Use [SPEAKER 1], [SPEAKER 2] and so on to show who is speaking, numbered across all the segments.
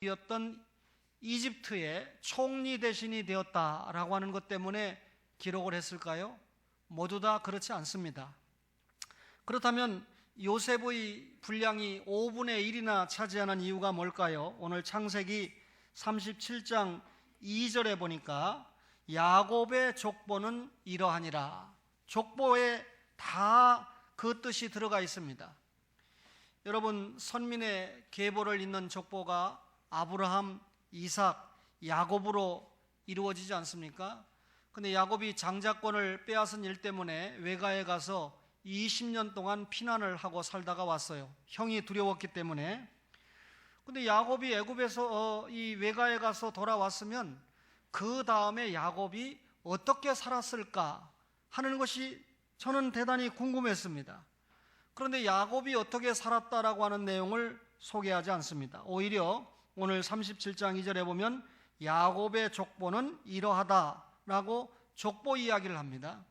[SPEAKER 1] 였던 이집트의 총리 대신이 되었다라고 하는 것 때문에 기록을 했을까요? 모두 다 그렇지 않습니다. 그렇다면 요셉의 분량이 5분의 1이나 차지하는 이유가 뭘까요? 오늘 창세기 37장 2절에 보니까 야곱의 족보는 이러하니라. 족보에 다 그 뜻이 들어가 있습니다. 여러분, 선민의 계보를 잇는 족보가 아브라함, 이삭, 야곱으로 이루어지지 않습니까? 근데 야곱이 장자권을 빼앗은 일 때문에 외가에 가서 20년 동안 피난을 하고 살다가 왔어요. 형이 두려웠기 때문에. 근데 야곱이 애굽에서 이 외가에 가서 돌아왔으면 그 다음에 야곱이 어떻게 살았을까 하는 것이 저는 대단히 궁금했습니다. 그런데 야곱이 어떻게 살았다라고 하는 내용을 소개하지 않습니다. 오히려 오늘 37장 2절에 보면 야곱의 족보는 이러하다라고 족보 이야기를 합니다.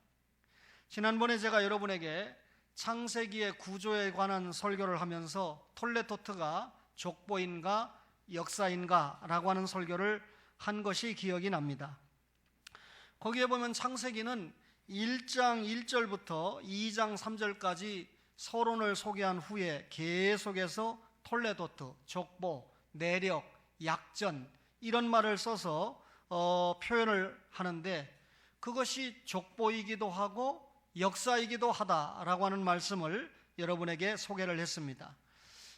[SPEAKER 1] 지난번에 제가 여러분에게 창세기의 구조에 관한 설교를 하면서 톨레토트가 족보인가 역사인가 라고 하는 설교를 한 것이 기억이 납니다. 거기에 보면 창세기는 1장 1절부터 2장 3절까지 서론을 소개한 후에 계속해서 톨레토트, 족보, 내력, 약전 이런 말을 써서 표현을 하는데 그것이 족보이기도 하고 역사이기도 하다라고 하는 말씀을 여러분에게 소개를 했습니다.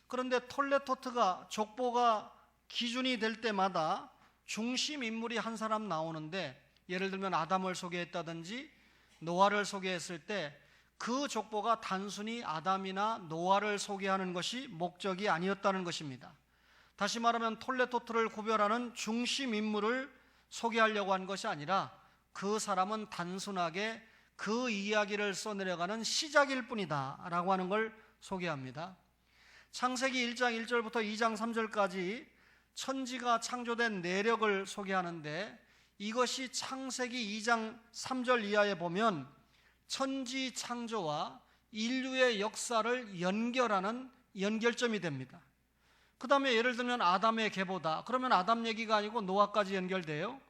[SPEAKER 1] 그런데 톨레토트가 족보가 기준이 될 때마다 중심 인물이 한 사람 나오는데 예를 들면 아담을 소개했다든지 노아를 소개했을 때 그 족보가 단순히 아담이나 노아를 소개하는 것이 목적이 아니었다는 것입니다. 다시 말하면 톨레토트를 구별하는 중심 인물을 소개하려고 한 것이 아니라 그 사람은 단순하게 그 이야기를 써내려가는 시작일 뿐이다 라고 하는 걸 소개합니다. 창세기 1장 1절부터 2장 3절까지 천지가 창조된 내력을 소개하는데 이것이 창세기 2장 3절 이하에 보면 천지 창조와 인류의 역사를 연결하는 연결점이 됩니다. 그 다음에 예를 들면 아담의 계보다 그러면 아담 얘기가 아니고 노아까지 연결돼요.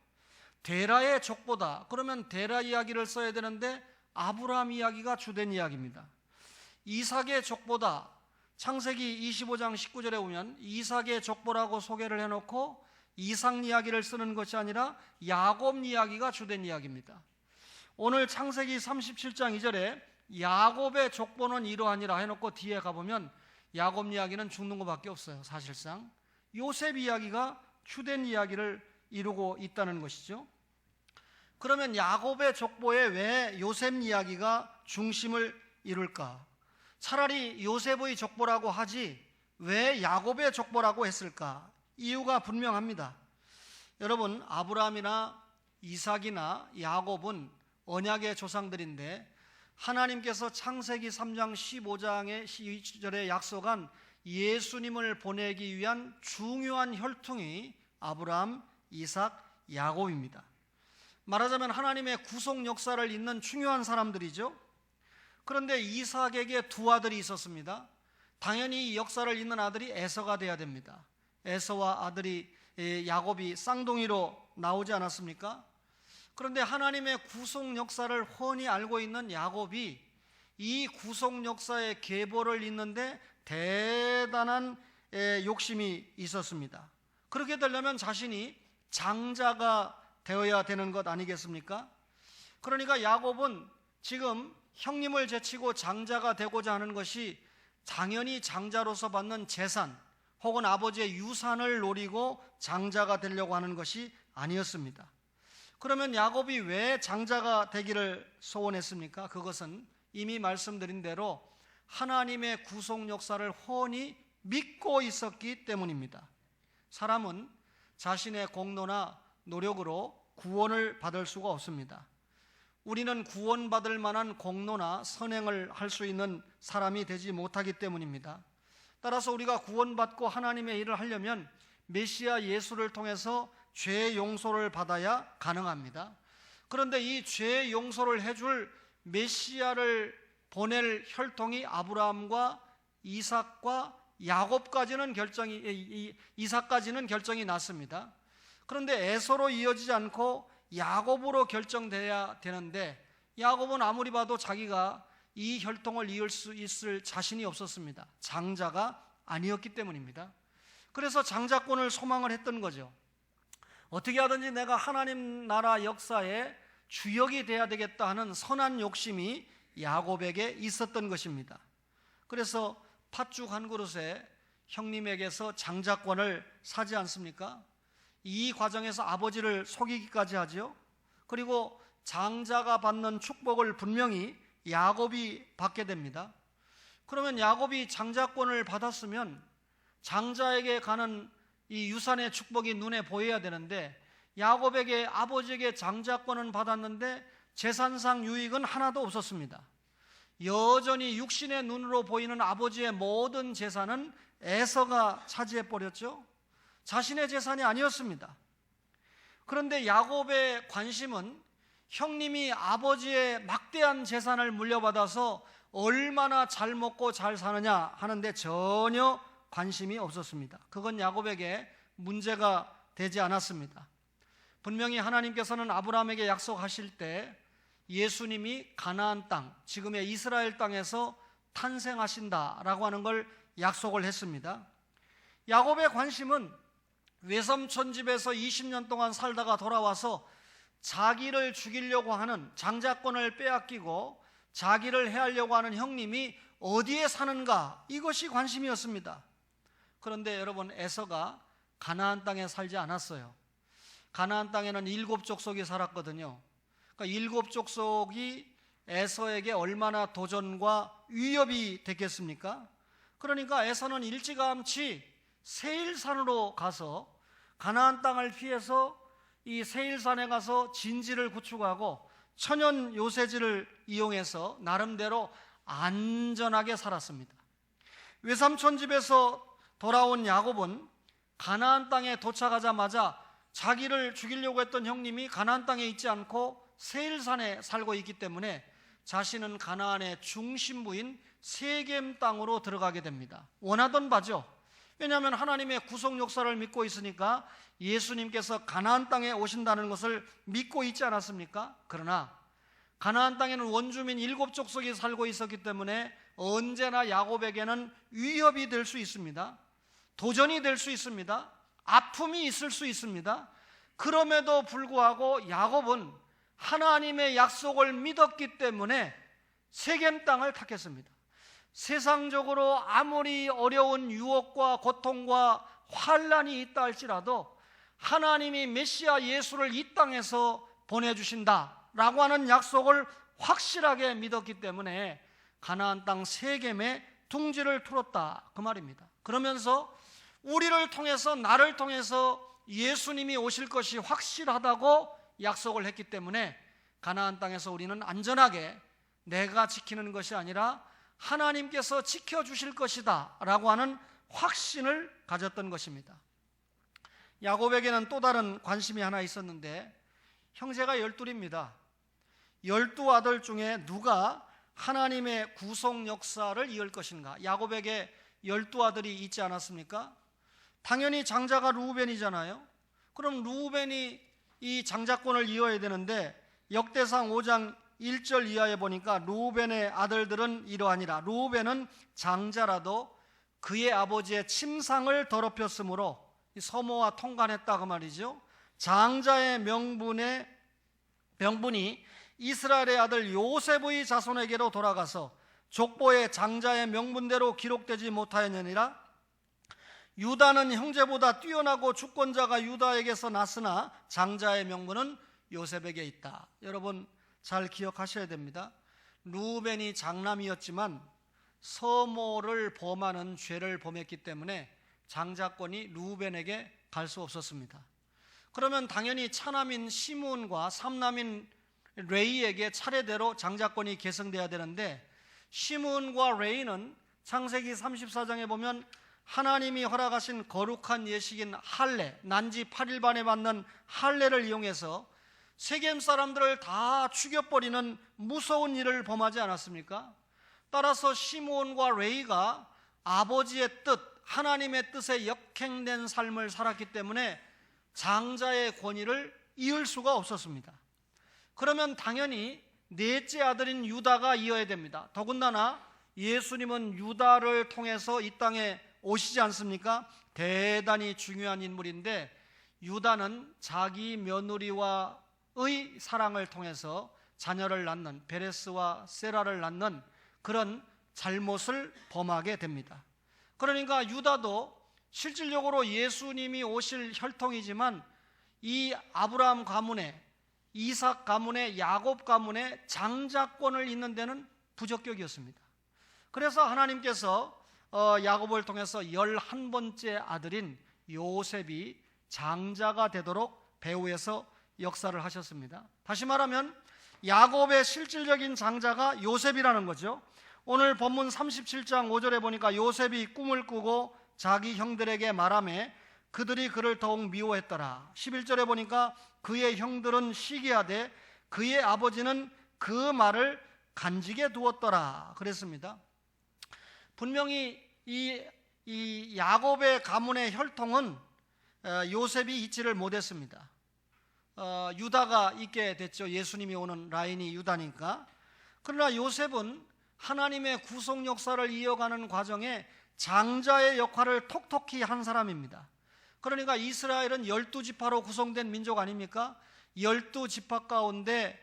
[SPEAKER 1] 데라의 족보다 그러면 데라 이야기를 써야 되는데 아브라함 이야기가 주된 이야기입니다. 이삭의 족보다 창세기 25장 19절에 보면 이삭의 족보라고 소개를 해놓고 이삭 이야기를 쓰는 것이 아니라 야곱 이야기가 주된 이야기입니다. 오늘 창세기 37장 2절에 야곱의 족보는 이러하니라 해놓고 뒤에 가보면 야곱 이야기는 죽는 것밖에 없어요. 사실상 요셉 이야기가 주된 이야기를 이루고 있다는 것이죠. 그러면 야곱의 족보에 왜 요셉 이야기가 중심을 이룰까? 차라리 요셉의 족보라고 하지 왜 야곱의 족보라고 했을까? 이유가 분명합니다. 여러분, 아브라함이나 이삭이나 야곱은 언약의 조상들인데 하나님께서 창세기 3장 15장의 12절에 약속한 예수님을 보내기 위한 중요한 혈통이 아브라함, 이삭, 야곱입니다. 말하자면 하나님의 구속 역사를 잇는 중요한 사람들이죠. 그런데 이삭에게 두 아들이 있었습니다. 당연히 이 역사를 잇는 아들이 에서가 돼야 됩니다. 에서와 아들이 야곱이 쌍둥이로 나오지 않았습니까? 그런데 하나님의 구속 역사를 훤히 알고 있는 야곱이 이 구속 역사의 계보를 잇는데 대단한 욕심이 있었습니다. 그렇게 되려면 자신이 장자가 되어야 되는 것 아니겠습니까? 그러니까 야곱은 지금 형님을 제치고 장자가 되고자 하는 것이 당연히 장자로서 받는 재산 혹은 아버지의 유산을 노리고 장자가 되려고 하는 것이 아니었습니다. 그러면 야곱이 왜 장자가 되기를 소원했습니까? 그것은 이미 말씀드린 대로 하나님의 구속 역사를 훤히 믿고 있었기 때문입니다. 사람은 자신의 공로나 노력으로 구원을 받을 수가 없습니다. 우리는 구원받을 만한 공로나 선행을 할 수 있는 사람이 되지 못하기 때문입니다. 따라서 우리가 구원받고 하나님의 일을 하려면 메시아 예수를 통해서 죄 용서를 받아야 가능합니다. 그런데 이 죄 용서를 해줄 메시아를 보낼 혈통이 아브라함과 이삭과 야곱까지는 이삭까지는 결정이 났습니다. 그런데 에서로 이어지지 않고 야곱으로 결정돼야 되는데 야곱은 아무리 봐도 자기가 이 혈통을 이을 수 있을 자신이 없었습니다. 장자가 아니었기 때문입니다. 그래서 장자권을 소망을 했던 거죠. 어떻게 하든지 내가 하나님 나라 역사에 주역이 돼야 되겠다 하는 선한 욕심이 야곱에게 있었던 것입니다. 그래서 팥죽 한 그릇에 형님에게서 장자권을 사지 않습니까? 이 과정에서 아버지를 속이기까지 하죠. 그리고 장자가 받는 축복을 분명히 야곱이 받게 됩니다. 그러면 야곱이 장자권을 받았으면 장자에게 가는 이 유산의 축복이 눈에 보여야 되는데 야곱에게 아버지에게 장자권은 받았는데 재산상 유익은 하나도 없었습니다. 여전히 육신의 눈으로 보이는 아버지의 모든 재산은 에서가 차지해 버렸죠. 자신의 재산이 아니었습니다. 그런데 야곱의 관심은 형님이 아버지의 막대한 재산을 물려받아서 얼마나 잘 먹고 잘 사느냐 하는데 전혀 관심이 없었습니다. 그건 야곱에게 문제가 되지 않았습니다. 분명히 하나님께서는 아브라함에게 약속하실 때 예수님이 가나안 땅, 지금의 이스라엘 땅에서 탄생하신다라고 하는 걸 약속을 했습니다. 야곱의 관심은 외삼촌 집에서 20년 동안 살다가 돌아와서 자기를 죽이려고 하는, 장자권을 빼앗기고 자기를 해하려고 하는 형님이 어디에 사는가, 이것이 관심이었습니다. 그런데 여러분, 에서가 가나안 땅에 살지 않았어요. 가나안 땅에는 7족속이 살았거든요. 그러니까 7족속이 에서에게 얼마나 도전과 위협이 됐겠습니까? 그러니까 에서는 일찌감치 세일산으로 가서 가나안 땅을 피해서 이 세일산에 가서 진지를 구축하고 천연 요새지를 이용해서 나름대로 안전하게 살았습니다. 외삼촌 집에서 돌아온 야곱은 가나안 땅에 도착하자마자 자기를 죽이려고 했던 형님이 가나안 땅에 있지 않고 세일산에 살고 있기 때문에 자신은 가나안의 중심부인 세겜 땅으로 들어가게 됩니다. 원하던 바죠. 왜냐하면 하나님의 구속 역사를 믿고 있으니까 예수님께서 가나안 땅에 오신다는 것을 믿고 있지 않았습니까? 그러나 가나안 땅에는 원주민 7족속이 살고 있었기 때문에 언제나 야곱에게는 위협이 될 수 있습니다. 도전이 될 수 있습니다. 아픔이 있을 수 있습니다. 그럼에도 불구하고 야곱은 하나님의 약속을 믿었기 때문에 세겜 땅을 택했습니다. 세상적으로 아무리 어려운 유혹과 고통과 환난이 있다 할지라도 하나님이 메시아 예수를 이 땅에서 보내주신다라고 하는 약속을 확실하게 믿었기 때문에 가나안 땅 세겜에 둥지를 틀었다, 그 말입니다. 그러면서 우리를 통해서, 나를 통해서 예수님이 오실 것이 확실하다고 약속을 했기 때문에 가나안 땅에서 우리는 안전하게 내가 지키는 것이 아니라 하나님께서 지켜주실 것이다 라고 하는 확신을 가졌던 것입니다. 야곱에게는 또 다른 관심이 하나 있었는데 형제가 12입니다. 12아들 중에 누가 하나님의 구속 역사를 이을 것인가? 야곱에게 12아들이 있지 않았습니까? 당연히 장자가 르우벤이잖아요. 그럼 르우벤이 이 장자권을 이어야 되는데 역대상 5장 1절 이하에 보니까 르우벤의 아들들은 이러하니라. 르우벤은 장자라도 그의 아버지의 침상을 더럽혔으므로 서모와 통관했다, 그 말이죠. 장자의 명분이 이스라엘의 아들 요셉의 자손에게로 돌아가서 족보의 장자의 명분대로 기록되지 못하였느니라. 유다는 형제보다 뛰어나고 주권자가 유다에게서 났으나 장자의 명분은 요셉에게 있다. 여러분 잘 기억하셔야 됩니다. 르우벤이 장남이었지만 서모를 범하는 죄를 범했기 때문에 장자권이 르우벤에게 갈 수 없었습니다. 그러면 당연히 차남인 시므온과 삼남인 레이에게 차례대로 장자권이 계승돼야 되는데 시므온과 레이는 창세기 34장에 보면 하나님이 허락하신 거룩한 예식인 할례, 난지 8일 만에 받는 할례를 이용해서 세겜 사람들을 다 죽여버리는 무서운 일을 범하지 않았습니까? 따라서 시므온과 레이가 아버지의 뜻, 하나님의 뜻에 역행된 삶을 살았기 때문에 장자의 권위를 이을 수가 없었습니다. 그러면 당연히 넷째 아들인 유다가 이어야 됩니다. 더군다나 예수님은 유다를 통해서 이 땅에 오시지 않습니까? 대단히 중요한 인물인데 유다는 자기 며느리와의 사랑을 통해서 자녀를 낳는, 베레스와 세라를 낳는 그런 잘못을 범하게 됩니다. 그러니까 유다도 실질적으로 예수님이 오실 혈통이지만 이 아브라함 가문에, 이삭 가문에, 야곱 가문에 장자권을 잇는 데는 부적격이었습니다. 그래서 하나님께서 야곱을 통해서 11번째 아들인 요셉이 장자가 되도록 배후에서 역사를 하셨습니다. 다시 말하면 야곱의 실질적인 장자가 요셉이라는 거죠. 오늘 본문 37장 5절에 보니까 요셉이 꿈을 꾸고 자기 형들에게 말하매 그들이 그를 더욱 미워했더라. 11절에 보니까 그의 형들은 시기하되 그의 아버지는 그 말을 간직해 두었더라 그랬습니다. 분명히 이 야곱의 가문의 혈통은 요셉이 잊지를 못했습니다. 유다가 있게 됐죠. 예수님이 오는 라인이 유다니까. 그러나 요셉은 하나님의 구속 역사를 이어가는 과정에 장자의 역할을 톡톡히 한 사람입니다. 그러니까 이스라엘은 12지파로 구성된 민족 아닙니까? 12지파 가운데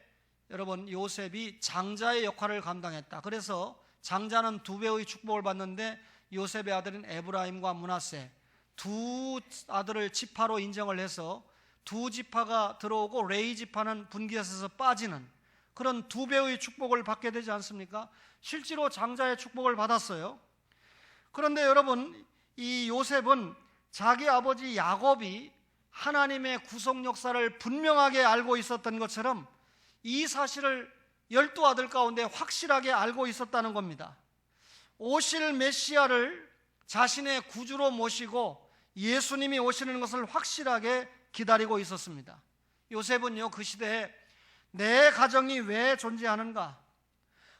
[SPEAKER 1] 여러분 요셉이 장자의 역할을 감당했다. 그래서 장자는 2배의 축복을 받는데 요셉의 아들인 에브라임과 므낫세 두 아들을 지파로 인정을 해서 두 지파가 들어오고 레위 지파는 분깃에서 빠지는 그런 2배의 축복을 받게 되지 않습니까? 실제로 장자의 축복을 받았어요. 그런데 여러분 이 요셉은 자기 아버지 야곱이 하나님의 구속 역사를 분명하게 알고 있었던 것처럼 이 사실을 12아들 가운데 확실하게 알고 있었다는 겁니다. 오실 메시아를 자신의 구주로 모시고 예수님이 오시는 것을 확실하게 기다리고 있었습니다. 요셉은요 그 시대에 내 가정이 왜 존재하는가?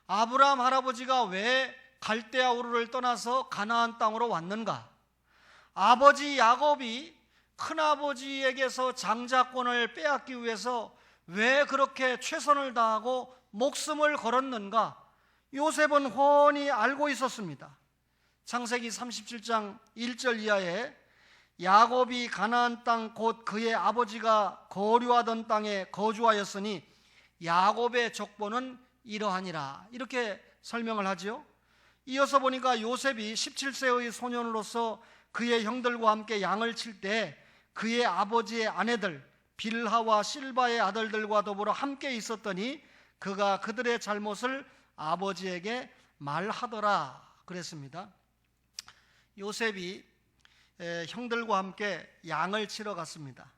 [SPEAKER 1] 아브라함 할아버지가 왜 갈대아 우르를 떠나서 가나안 땅으로 왔는가? 아버지 야곱이 큰아버지에게서 장자권을 빼앗기 위해서 왜 그렇게 최선을 다하고 목숨을 걸었는가? 요셉은 훤히 알고 있었습니다. 창세기 37장 1절 이하에 야곱이 가나안 땅 곧 그의 아버지가 거류하던 땅에 거주하였으니 야곱의 족보는 이러하니라 이렇게 설명을 하죠. 이어서 보니까 요셉이 17세의 소년으로서 그의 형들과 함께 양을 칠 때 그의 아버지의 아내들 빌하와 실바의 아들들과 더불어 함께 있었더니 그가 그들의 잘못을 아버지에게 말하더라 그랬습니다. 요셉이 형들과 함께 양을 치러 갔습니다.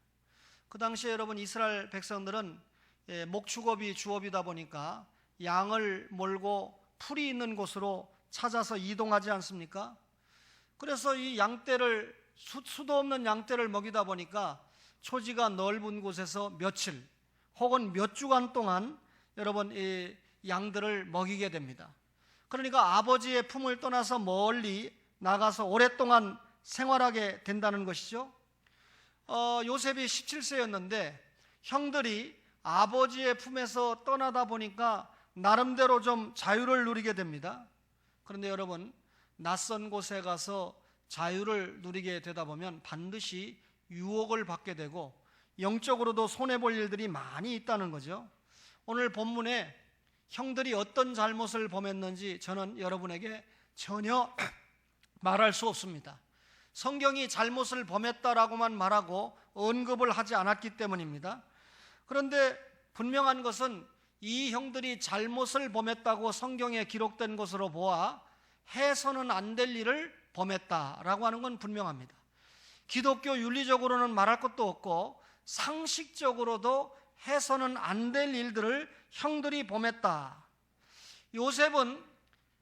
[SPEAKER 1] 그 당시에 여러분 이스라엘 백성들은 목축업이 주업이다 보니까 양을 몰고 풀이 있는 곳으로 찾아서 이동하지 않습니까? 그래서 이 양떼를 수도 없는 양떼를 먹이다 보니까 초지가 넓은 곳에서 며칠 혹은 몇 주간 동안 여러분 이 양들을 먹이게 됩니다. 그러니까 아버지의 품을 떠나서 멀리 나가서 오랫동안 생활하게 된다는 것이죠. 요셉이 17세였는데 형들이 아버지의 품에서 떠나다 보니까 나름대로 좀 자유를 누리게 됩니다. 그런데 여러분 낯선 곳에 가서 자유를 누리게 되다 보면 반드시 유혹을 받게 되고 영적으로도 손해볼 일들이 많이 있다는 거죠. 오늘 본문에 형들이 어떤 잘못을 범했는지 저는 여러분에게 전혀 말할 수 없습니다. 성경이 잘못을 범했다라고만 말하고 언급을 하지 않았기 때문입니다. 그런데 분명한 것은 이 형들이 잘못을 범했다고 성경에 기록된 것으로 보아 해서는 안 될 일을 범했다라고 하는 건 분명합니다. 기독교 윤리적으로는 말할 것도 없고 상식적으로도 해서는 안 될 일들을 형들이 범했다. 요셉은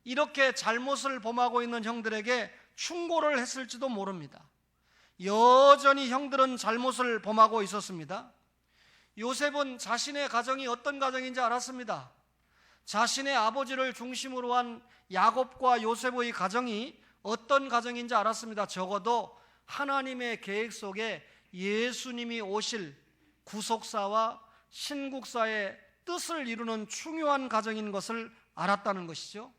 [SPEAKER 1] 이렇게 잘못을 범하고 있는 형들에게 충고를 했을지도 모릅니다. 여전히 형들은 잘못을 범하고 있었습니다. 요셉은 자신의 가정이 어떤 가정인지 알았습니다. 자신의 아버지를 중심으로 한 야곱과 요셉의 가정이 어떤 가정인지 알았습니다. 적어도 하나님의 계획 속에 예수님이 오실 구속사와 신국사의 뜻을 이루는 중요한 가정인 것을 알았다는 것이죠.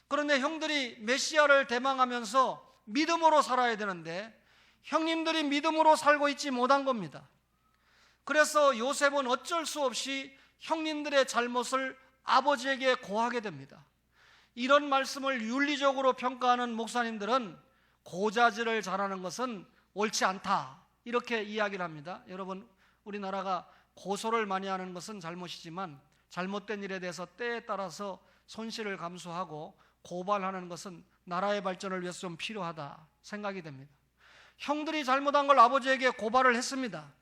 [SPEAKER 1] 그런데 형들이 메시아를 대망하면서 믿음으로 살아야 되는데 형님들이 믿음으로 살고 있지 못한 겁니다. 그래서 요셉은 어쩔 수 없이 형님들의 잘못을 아버지에게 고하게 됩니다. 이런 말씀을 윤리적으로 평가하는 목사님들은 고자질을 잘하는 것은 옳지 않다, 이렇게 이야기를 합니다. 여러분, 우리나라가 고소를 많이 하는 것은 잘못이지만 잘못된 일에 대해서 때에 따라서 손실을 감수하고 고발하는 것은 나라의 발전을 위해서 좀 필요하다 생각이 됩니다. 형들이 잘못한 걸 아버지에게 고발을 했습니다.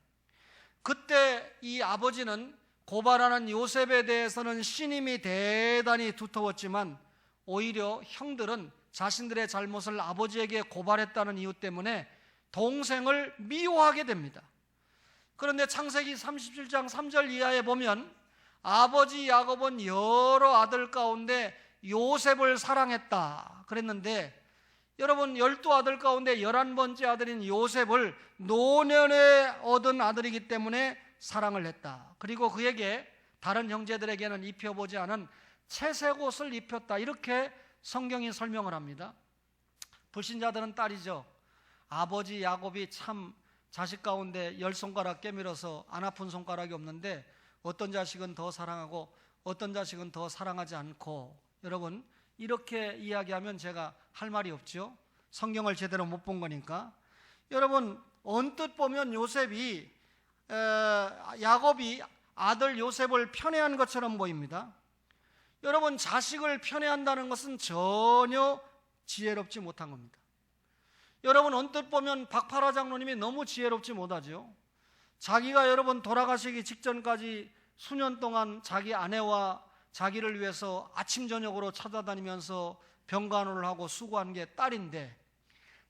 [SPEAKER 1] 그때 이 아버지는 고발하는 요셉에 대해서는 신임이 대단히 두터웠지만 오히려 형들은 자신들의 잘못을 아버지에게 고발했다는 이유 때문에 동생을 미워하게 됩니다. 그런데 창세기 37장 3절 이하에 보면 아버지 야곱은 여러 아들 가운데 요셉을 사랑했다 그랬는데, 여러분, 12아들 가운데 11번째 아들인 요셉을 노년에 얻은 아들이기 때문에 사랑을 했다. 그리고 그에게 다른 형제들에게는 입혀보지 않은 채색 옷을 입혔다, 이렇게 성경이 설명을 합니다. 불신자들은 딸이죠. 아버지 야곱이 참 자식 가운데 10손가락 깨밀어서 안 아픈 손가락이 없는데 어떤 자식은 더 사랑하고 어떤 자식은 더 사랑하지 않고, 여러분, 이렇게 이야기하면 제가 할 말이 없죠. 성경을 제대로 못 본 거니까. 여러분, 언뜻 보면 야곱이 아들 요셉을 편애한 것처럼 보입니다. 여러분, 자식을 편애한다는 것은 전혀 지혜롭지 못한 겁니다. 여러분, 언뜻 보면 박파라 장로님이 너무 지혜롭지 못하죠. 자기가 여러분 돌아가시기 직전까지 수년 동안 자기 아내와 자기를 위해서 아침 저녁으로 찾아다니면서 병간호를 하고 수고한 게 딸인데,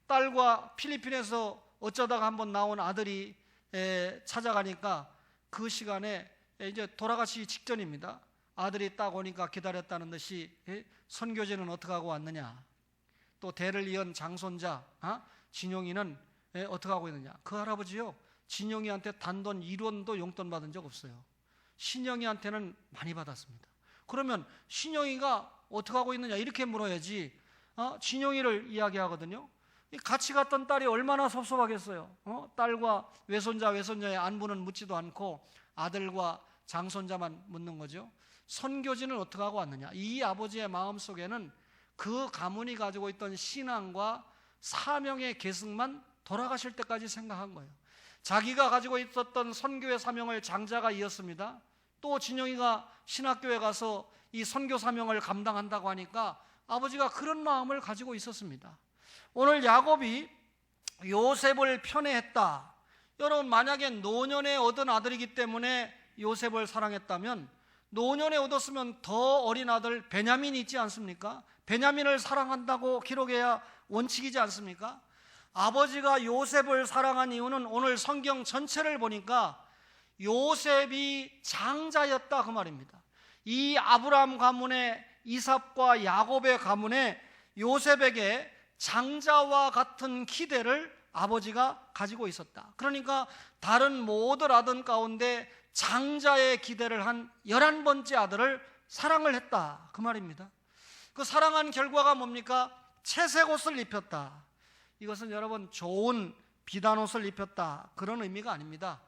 [SPEAKER 1] 딸과 필리핀에서 어쩌다가 한번 나온 아들이 찾아가니까 그 시간에 이제 돌아가시기 직전입니다. 아들이 딱 오니까 기다렸다는 듯이 선교제는 어떻게 하고 왔느냐, 또 대를 이은 장손자 진용이는 어떻게 하고 있느냐. 그 할아버지요, 진용이한테 단돈 1원도 용돈 받은 적 없어요. 신영이한테는 많이 받았습니다. 그러면 신영이가 어떻게 하고 있느냐 이렇게 물어야지 진영이를 이야기하거든요. 같이 갔던 딸이 얼마나 섭섭하겠어요. 딸과 외손자의 안부는 묻지도 않고 아들과 장손자만 묻는 거죠. 선교지는 어떻게 하고 왔느냐. 이 아버지의 마음속에는 그 가문이 가지고 있던 신앙과 사명의 계승만 돌아가실 때까지 생각한 거예요. 자기가 가지고 있었던 선교의 사명을 장자가 이었습니다. 또 진영이가 신학교에 가서 이 선교 사명을 감당한다고 하니까 아버지가 그런 마음을 가지고 있었습니다. 오늘 야곱이 요셉을 편애했다. 여러분, 만약에 노년에 얻은 아들이기 때문에 요셉을 사랑했다면 노년에 얻었으면 더 어린 아들 베냐민이 있지 않습니까? 베냐민을 사랑한다고 기록해야 원칙이지 않습니까? 아버지가 요셉을 사랑한 이유는 오늘 성경 전체를 보니까 요셉이 장자였다 그 말입니다. 이 아브라함 가문의 이삭과 야곱의 가문에 요셉에게 장자와 같은 기대를 아버지가 가지고 있었다. 그러니까 다른 모든 아들 가운데 장자의 기대를 한 11번째 아들을 사랑을 했다 그 말입니다. 그 사랑한 결과가 뭡니까? 채색 옷을 입혔다. 이것은 여러분 좋은 비단 옷을 입혔다 그런 의미가 아닙니다.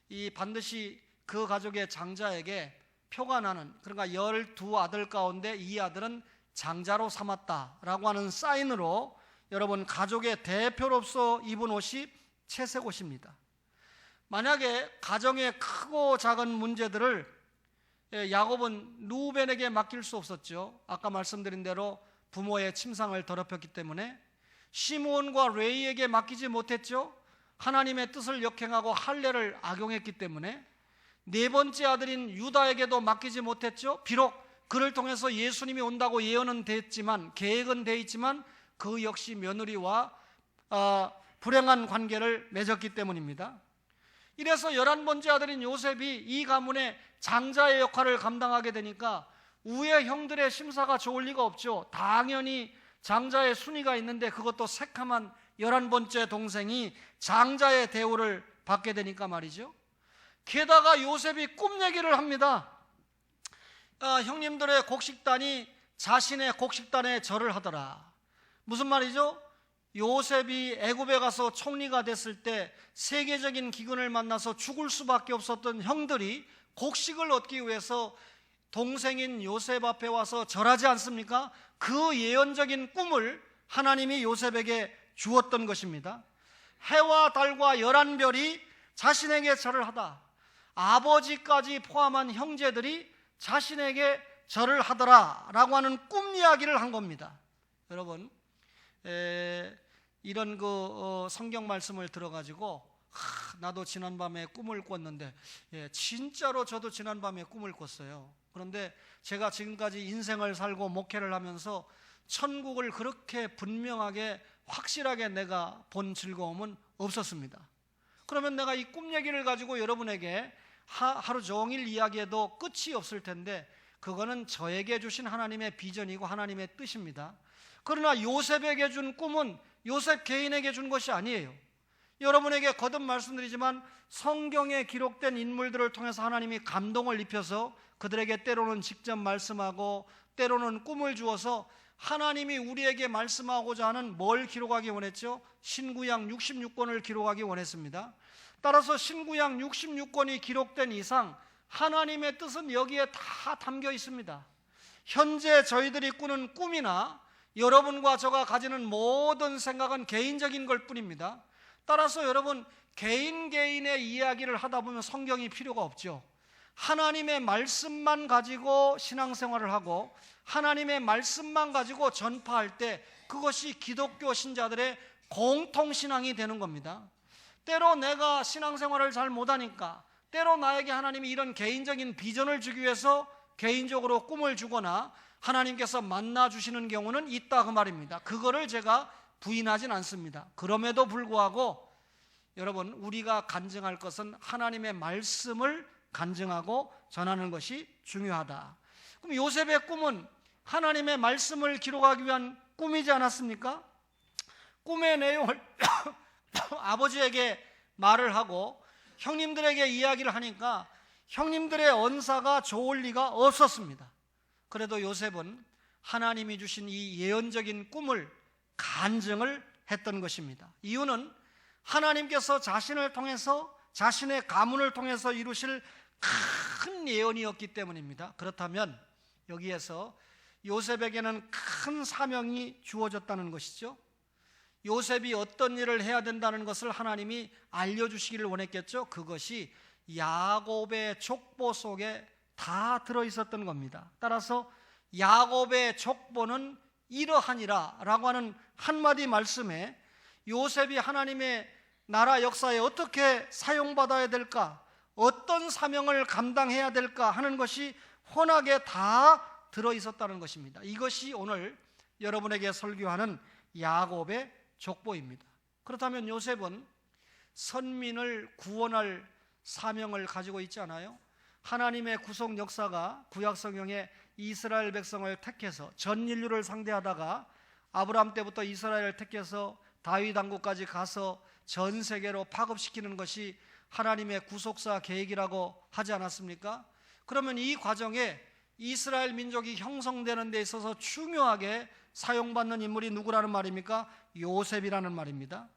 [SPEAKER 1] 이 반드시 그 가족의 장자에게 표가 나는, 그러니까 12아들 가운데 이 아들은 장자로 삼았다라고 하는 사인으로 여러분 가족의 대표로서 입은 옷이 채색 옷입니다. 만약에 가정의 크고 작은 문제들을 야곱은 루벤에게 맡길 수 없었죠. 아까 말씀드린 대로 부모의 침상을 더럽혔기 때문에. 시므온과 레이에게 맡기지 못했죠. 하나님의 뜻을 역행하고 할례를 악용했기 때문에. 네 번째 아들인 유다에게도 맡기지 못했죠. 비록 그를 통해서 예수님이 온다고 예언은 됐지만, 계획은 돼 있지만 그 역시 며느리와 불행한 관계를 맺었기 때문입니다. 이래서 11번째 아들인 요셉이 이 가문의 장자의 역할을 감당하게 되니까 우의 형들의 심사가 좋을 리가 없죠. 당연히 장자의 순위가 있는데 그것도 새카만 11번째 동생이 장자의 대우를 받게 되니까 말이죠. 게다가 요셉이 꿈 얘기를 합니다. 형님들의 곡식단이 자신의 곡식단에 절을 하더라. 무슨 말이죠? 요셉이 애굽에 가서 총리가 됐을 때 세계적인 기근을 만나서 죽을 수밖에 없었던 형들이 곡식을 얻기 위해서 동생인 요셉 앞에 와서 절하지 않습니까? 그 예언적인 꿈을 하나님이 요셉에게 주었던 것입니다. 해와 달과 11별이 자신에게 절을 하다. 아버지까지 포함한 형제들이 자신에게 절을 하더라 라고 하는 꿈 이야기를 한 겁니다. 여러분, 이런 성경 말씀을 들어가지고 나도 지난밤에 꿈을 꿨는데, 진짜로 저도 지난밤에 꿈을 꿨어요. 그런데 제가 지금까지 인생을 살고 목회를 하면서 천국을 그렇게 분명하게 확실하게 내가 본 즐거움은 없었습니다. 그러면 내가 이 꿈 얘기를 가지고 여러분에게 하루 종일 이야기해도 끝이 없을 텐데, 그거는 저에게 주신 하나님의 비전이고 하나님의 뜻입니다. 그러나 요셉에게 준 꿈은 요셉 개인에게 준 것이 아니에요. 여러분에게 거듭 말씀드리지만 성경에 기록된 인물들을 통해서 하나님이 감동을 입혀서 그들에게 때로는 직접 말씀하고 때로는 꿈을 주어서 하나님이 우리에게 말씀하고자 하는 뭘 기록하기 원했죠? 신구약 66권을 기록하기 원했습니다. 따라서 신구약 66권이 기록된 이상 하나님의 뜻은 여기에 다 담겨 있습니다. 현재 저희들이 꾸는 꿈이나 여러분과 저가 가지는 모든 생각은 개인적인 걸 뿐입니다. 따라서 여러분, 개인의 이야기를 하다 보면 성경이 필요가 없죠. 하나님의 말씀만 가지고 신앙생활을 하고 하나님의 말씀만 가지고 전파할 때 그것이 기독교 신자들의 공통신앙이 되는 겁니다. 때로 내가 신앙생활을 잘 못하니까, 때로 나에게 하나님이 이런 개인적인 비전을 주기 위해서 개인적으로 꿈을 주거나 하나님께서 만나 주시는 경우는 있다 그 말입니다. 그거를 제가 부인하진 않습니다. 그럼에도 불구하고 여러분, 우리가 간증할 것은 하나님의 말씀을 간증하고 전하는 것이 중요하다. 그럼 요셉의 꿈은 하나님의 말씀을 기록하기 위한 꿈이지 않았습니까? 꿈의 내용을 아버지에게 말을 하고 형님들에게 이야기를 하니까 형님들의 언사가 좋을 리가 없었습니다. 그래도 요셉은 하나님이 주신 이 예언적인 꿈을 간증을 했던 것입니다. 이유는 하나님께서 자신을 통해서, 자신의 가문을 통해서 이루실 큰 예언이었기 때문입니다. 그렇다면 여기에서 요셉에게는 큰 사명이 주어졌다는 것이죠. 요셉이 어떤 일을 해야 된다는 것을 하나님이 알려주시기를 원했겠죠. 그것이 야곱의 족보 속에 다 들어있었던 겁니다. 따라서 야곱의 족보는 이러하니라 라고 하는 한마디 말씀에 요셉이 하나님의 나라 역사에 어떻게 사용받아야 될까, 어떤 사명을 감당해야 될까 하는 것이 훤하게 다 들어있었다는 것입니다. 이것이 오늘 여러분에게 설교하는 야곱의 족보입니다. 그렇다면 요셉은 선민을 구원할 사명을 가지고 있지 않아요? 하나님의 구속 역사가 구약성경에 이스라엘 백성을 택해서 전 인류를 상대하다가 아브라함 때부터 이스라엘을 택해서 다윗 왕국까지 가서 전 세계로 파급시키는 것이 하나님의 구속사 계획이라고 하지 않았습니까? 그러면 이 과정에 이스라엘 민족이 형성되는 데 있어서 중요하게 사용받는 인물이 누구라는 말입니까? 요셉이라는 말입니다.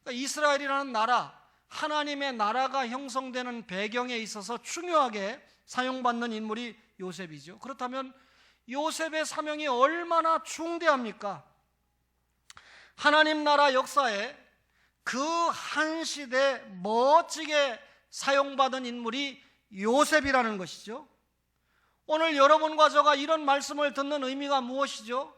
[SPEAKER 1] 그러니까 이스라엘이라는 나라, 하나님의 나라가 형성되는 배경에 있어서 중요하게 사용받는 인물이 요셉이죠. 그렇다면 요셉의 사명이 얼마나 중대합니까? 하나님 나라 역사에 그 한 시대 멋지게 사용받은 인물이 요셉이라는 것이죠. 오늘 여러분과 저가 이런 말씀을 듣는 의미가 무엇이죠?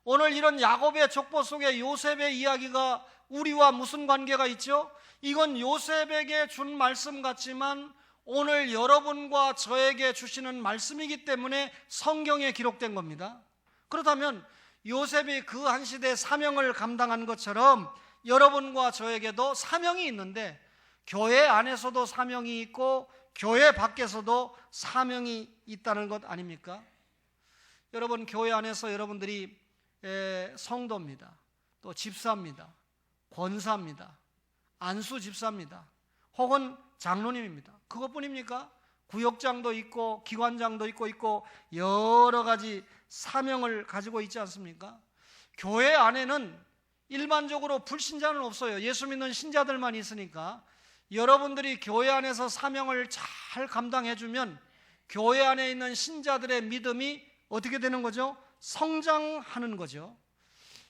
[SPEAKER 1] 오늘 이런 야곱의 족보 속에 요셉의 이야기가 우리와 무슨 관계가 있죠? 이건 요셉에게 준 말씀 같지만 오늘 여러분과 저에게 주시는 말씀이기 때문에 성경에 기록된 겁니다. 그렇다면 요셉이 그 한 시대의 사명을 감당한 것처럼 여러분과 저에게도 사명이 있는데, 교회 안에서도 사명이 있고 교회 밖에서도 사명이 있다는 것 아닙니까? 여러분, 교회 안에서 여러분들이 성도입니다. 또 집사입니다. 권사입니다. 안수 집사입니다. 혹은 장로님입니다. 그것뿐입니까? 구역장도 있고 기관장도 있고 여러 가지 사명을 가지고 있지 않습니까? 교회 안에는 일반적으로 불신자는 없어요. 예수 믿는 신자들만 있으니까 여러분들이 교회 안에서 사명을 잘 감당해주면 교회 안에 있는 신자들의 믿음이 어떻게 되는 거죠? 성장하는 거죠.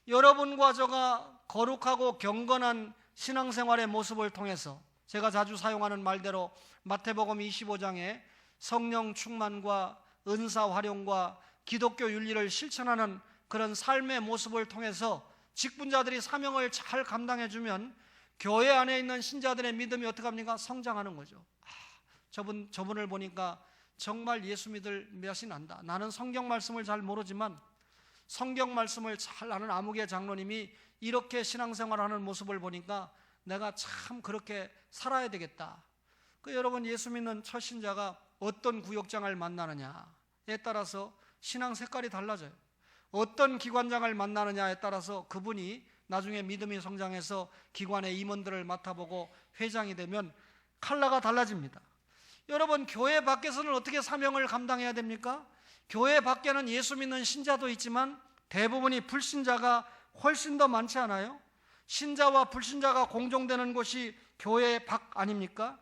[SPEAKER 1] 여러분과 저가 거룩하고 경건한 신앙생활의 모습을 통해서 제가 자주 사용하는 말대로 마태복음 25장에 성령 충만과 은사 활용과 기독교 윤리를 실천하는 그런 삶의 모습을 통해서 직분자들이 사명을 잘 감당해주면 교회 안에 있는 신자들의 믿음이 어떻게 합니까? 성장하는 거죠. 저분을 보니까 정말 예수 믿을 몇이 난다. 나는 성경 말씀을 잘 모르지만 성경 말씀을 잘 아는 아무개 장로님이 이렇게 신앙생활하는 모습을 보니까 내가 참 그렇게 살아야 되겠다. 여러분, 예수 믿는 첫 신자가 어떤 구역장을 만나느냐에 따라서 신앙 색깔이 달라져요. 어떤 기관장을 만나느냐에 따라서 그분이 나중에 믿음이 성장해서 기관의 임원들을 맡아보고 회장이 되면 컬러가 달라집니다. 여러분, 교회 밖에서는 어떻게 사명을 감당해야 됩니까? 교회 밖에는 예수 믿는 신자도 있지만 대부분이 불신자가 훨씬 더 많지 않아요? 신자와 불신자가 공존되는 곳이 교회 밖 아닙니까?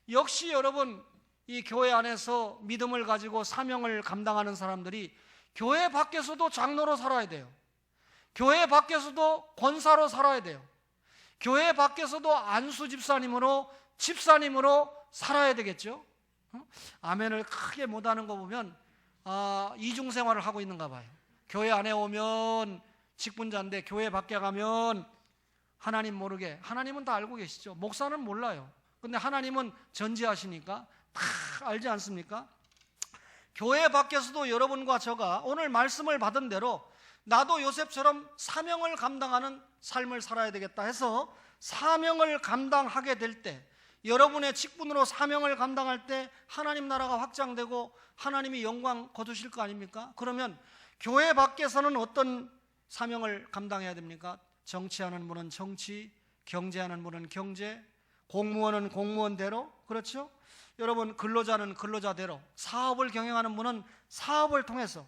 [SPEAKER 1] 역시 여러분, 이 교회 안에서 믿음을 가지고 사명을 감당하는 사람들이 교회 밖에서도 장로로 살아야 돼요. 교회 밖에서도 권사로 살아야 돼요. 교회 밖에서도 안수 집사님으로 살아야 되겠죠. 아멘을 크게 못하는 거 보면 이중생활을 하고 있는가 봐요. 교회 안에 오면 직분자인데 교회 밖에 가면 하나님 모르게, 하나님은 다 알고 계시죠. 목사는 몰라요. 근데 하나님은 전지하시니까 다 알지 않습니까? 교회 밖에서도 여러분과 저가 오늘 말씀을 받은 대로 나도 요셉처럼 사명을 감당하는 삶을 살아야 되겠다 해서 사명을 감당하게 될 때, 여러분의 직분으로 사명을 감당할 때 하나님 나라가 확장되고 하나님이 영광 거두실 거 아닙니까? 그러면 교회 밖에서는 어떤 사명을 감당해야 됩니까? 정치하는 분은 정치, 경제하는 분은 경제, 공무원은 공무원대로, 그렇죠? 여러분, 근로자는 근로자대로, 사업을 경영하는 분은 사업을 통해서,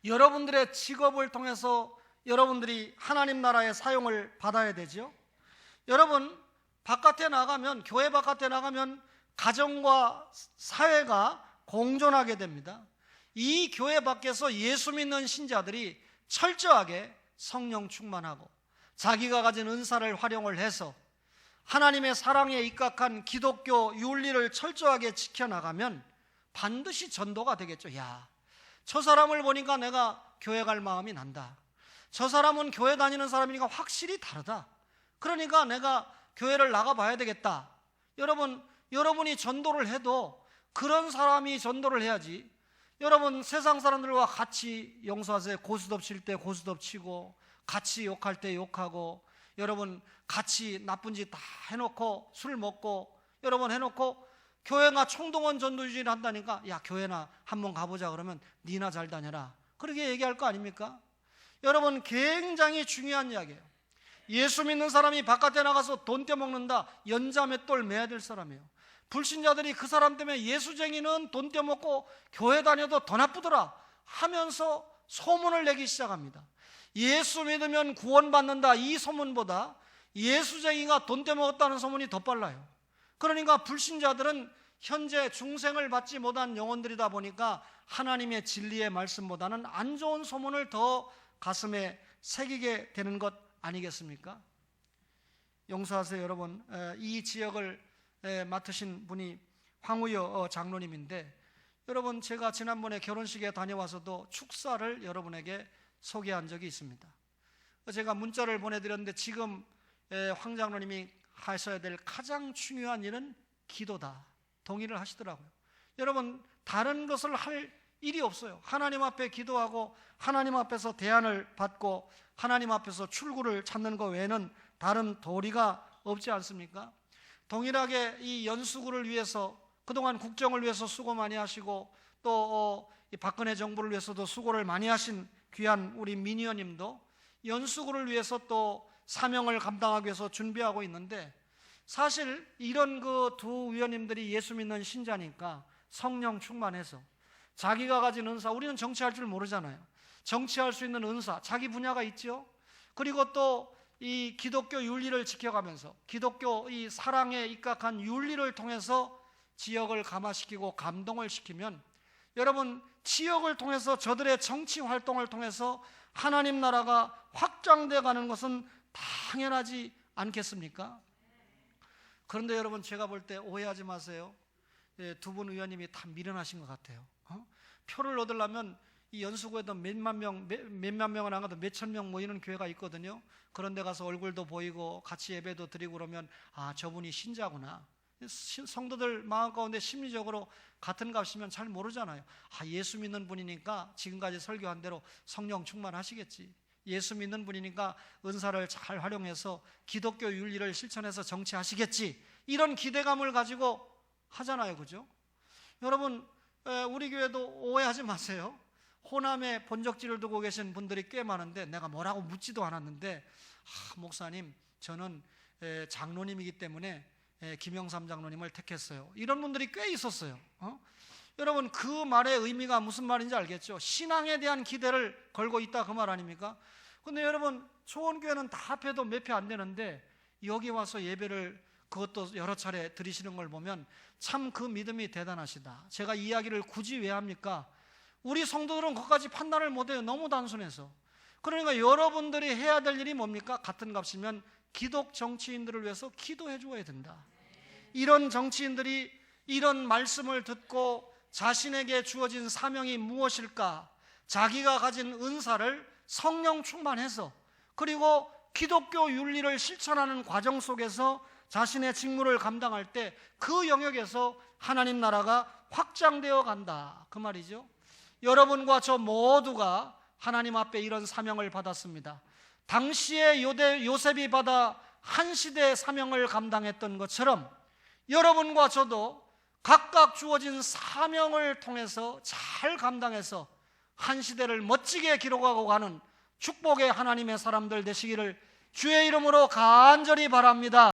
[SPEAKER 1] 여러분들의 직업을 통해서 여러분들이 하나님 나라의 사용을 받아야 되죠. 여러분, 바깥에 나가면, 교회 바깥에 나가면 가정과 사회가 공존하게 됩니다. 이 교회 밖에서 예수 믿는 신자들이 철저하게 성령 충만하고 자기가 가진 은사를 활용을 해서 하나님의 사랑에 입각한 기독교 윤리를 철저하게 지켜나가면 반드시 전도가 되겠죠. 야, 저 사람을 보니까 내가 교회 갈 마음이 난다. 저 사람은 교회 다니는 사람이니까 확실히 다르다. 그러니까 내가 교회를 나가봐야 되겠다. 여러분이 전도를 해도 그런 사람이 전도를 해야지. 여러분, 세상 사람들과 같이 용서하세요. 고스톱 칠 때 고스톱 치고, 같이 욕할 때 욕하고, 여러분 같이 나쁜 짓 다 해놓고 술 먹고 여러분 해놓고 교회가 총동원 전도주의를 한다니까, 야, 교회나 한번 가보자 그러면 니나 잘 다녀라, 그렇게 얘기할 거 아닙니까? 여러분, 굉장히 중요한 이야기예요. 예수 믿는 사람이 바깥에 나가서 돈 떼먹는다, 연자맷돌 매야 될 사람이에요. 불신자들이 그 사람 때문에 예수쟁이는 돈 떼먹고 교회 다녀도 더 나쁘더라 하면서 소문을 내기 시작합니다. 예수 믿으면 구원받는다, 이 소문보다 예수쟁이가 돈 떼먹었다는 소문이 더 빨라요. 그러니까 불신자들은 현재 중생을 받지 못한 영혼들이다 보니까 하나님의 진리의 말씀보다는 안 좋은 소문을 더 가슴에 새기게 되는 것 아니겠습니까? 용서하세요 여러분, 이 지역을 맡으신 분이 황우여 장로님인데, 여러분, 제가 지난번에 결혼식에 다녀와서도 축사를 여러분에게 소개한 적이 있습니다. 제가 문자를 보내드렸는데 지금 황 장로님이 하셔야 될 가장 중요한 일은 기도다, 동의를 하시더라고요. 여러분, 다른 것을 할 일이 없어요. 하나님 앞에 기도하고 하나님 앞에서 대안을 받고 하나님 앞에서 출구를 찾는 것 외에는 다른 도리가 없지 않습니까? 동일하게 이 연수구를 위해서 그동안 국정을 위해서 수고 많이 하시고 또 이 박근혜 정부를 위해서도 수고를 많이 하신 귀한 우리 민 의원님도 연수구를 위해서 또 사명을 감당하기 위해서 준비하고 있는데, 사실 이런 그 두 위원님들이 예수 믿는 신자니까 성령 충만해서 자기가 가진 은사, 우리는 정치할 줄 모르잖아요. 정치할 수 있는 은사, 자기 분야가 있죠. 그리고 또 이 기독교 윤리를 지켜가면서 기독교 이 사랑에 입각한 윤리를 통해서 지역을 감화시키고 감동을 시키면, 여러분 지역을 통해서 저들의 정치 활동을 통해서 하나님 나라가 확장되어 가는 것은 당연하지 않겠습니까? 그런데 여러분, 제가 볼 때 오해하지 마세요. 두 분 의원님이 다 미련하신 것 같아요. 표를 얻으려면 이 연수구에도 몇만 명은 안 가도 몇천 명 모이는 교회가 있거든요. 그런 데 가서 얼굴도 보이고 같이 예배도 드리고 그러면, 아, 저분이 신자구나. 성도들 마음 가운데 심리적으로 같은 값이면 잘 모르잖아요. 아, 예수 믿는 분이니까 지금까지 설교한 대로 성령 충만하시겠지. 예수 믿는 분이니까 은사를 잘 활용해서 기독교 윤리를 실천해서 정치하시겠지. 이런 기대감을 가지고 하잖아요. 그죠? 여러분, 우리 교회도 오해하지 마세요. 호남에 본적지를 두고 계신 분들이 꽤 많은데, 내가 뭐라고 묻지도 않았는데, 목사님, 저는 장로님이기 때문에 김영삼 장로님을 택했어요. 이런 분들이 꽤 있었어요. 여러분, 그 말의 의미가 무슨 말인지 알겠죠? 신앙에 대한 기대를 걸고 있다, 그 말 아닙니까? 근데 여러분, 초원교회는 다 합해도 몇 표 안 되는데 여기 와서 예배를 그것도 여러 차례 드리시는 걸 보면 참 그 믿음이 대단하시다. 제가 이 이야기를 굳이 왜 합니까? 우리 성도들은 그것까지 판단을 못해요. 너무 단순해서. 그러니까 여러분들이 해야 될 일이 뭡니까? 같은 값이면 기독 정치인들을 위해서 기도해 주어야 된다. 이런 정치인들이 이런 말씀을 듣고 자신에게 주어진 사명이 무엇일까? 자기가 가진 은사를 성령 충만해서, 그리고 기독교 윤리를 실천하는 과정 속에서 자신의 직무를 감당할 때 그 영역에서 하나님 나라가 확장되어 간다, 그 말이죠. 여러분과 저 모두가 하나님 앞에 이런 사명을 받았습니다. 당시에 요셉이 받아 한 시대의 사명을 감당했던 것처럼 여러분과 저도 각각 주어진 사명을 통해서 잘 감당해서 한 시대를 멋지게 기록하고 가는 축복의 하나님의 사람들 되시기를 주의 이름으로 간절히 바랍니다.